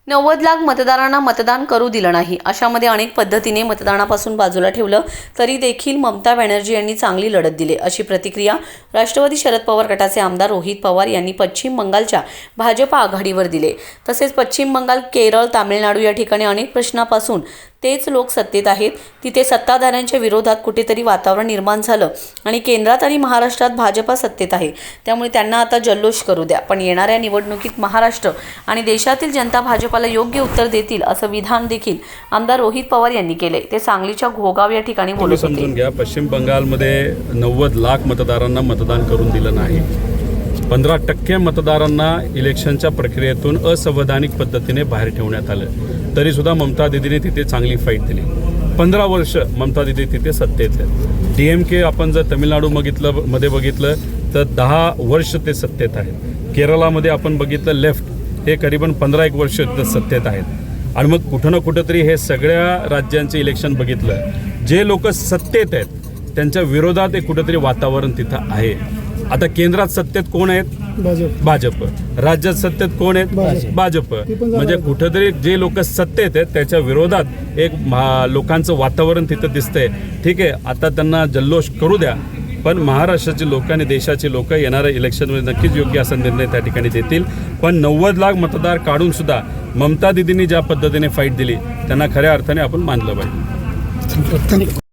90 लाख मतदारांना मतदान करू दिलं नाही. अशामध्ये अनेक पद्धतीने मतदानापासून बाजूला ठेवलं तरी देखील ममता बॅनर्जी यांनी चांगली लढत दिली, अशी प्रतिक्रिया राष्ट्रवादी शरद पवार गटाचे आमदार रोहित पवार यांनी पश्चिम बंगालच्या भाजपा आघाडीवर दिले. तसेच पश्चिम बंगाल, केरळ, तामिळनाडू या ठिकाणी अनेक प्रश्नापासून तेच लोक सत्तेत आहेत. तिथे सत्ताधाऱ्यांच्या विरोधात कुठेतरी वातावरण निर्माण झालं आणि केंद्रात आणि महाराष्ट्रात भाजपा सत्तेत आहे. त्यामुळे त्यांना आता जल्लोष करू द्या, पण येणाऱ्या निवडणुकीत महाराष्ट्र आणि देशातील जनता भाजपाला योग्य उत्तर देतील, असं विधान देखील आमदार रोहित पवार यांनी केले. ते सांगलीच्या घोगाव या ठिकाणी बोलत होते. समजून घ्या, पश्चिम बंगालमध्ये 90 लाख मतदारांना मतदान करून दिलं नाही. 15% मतदारांना इलेक्शनच्या प्रक्रियेतून असंवैधानिक पद्धतीने बाहेर ठेवण्यात आलं. तरीसुद्धा ममता दीदीने तिथे चांगली फाईट दिली. 15 वर्ष ममता दीदी तिथे सत्तेत आहेत. DMK आपण जर तामिळनाडू मध्ये बघितलं तर 10 वर्ष ते सत्तेत आहेत. केरळामध्ये आपण बघितलं लेफ्ट हे करीबन 15 वर्ष ते सत्तेत आहेत. आणि मग कुठं ना कुठंतरी हे सगळ्या राज्यांचे इलेक्शन बघितलं, जे लोक सत्तेत आहेत त्यांच्या विरोधात एक कुठंतरी वातावरण तिथं आहे. आता केंद्रात सत्तेत कोण आहेत? भाजप. राज्यात सत्तेत कोण आहेत? भाजप. म्हणजे कुठंतरी जे लोक सत्तेत आहेत त्याच्या विरोधात एक लोकांचं वातावरण तिथं दिसतंय. ठीक आहे, आता त्यांना जल्लोष करू द्या, पण महाराष्ट्राचे लोक आणि देशाचे लोक येणाऱ्या इलेक्शनमध्ये नक्कीच योग्य असा निर्णय त्या ठिकाणी देतील. पण 90 लाख मतदार काढून सुद्धा ममता दीदींनी ज्या पद्धतीने फाईट दिली त्यांना खऱ्या अर्थाने आपण मानलं पाहिजे.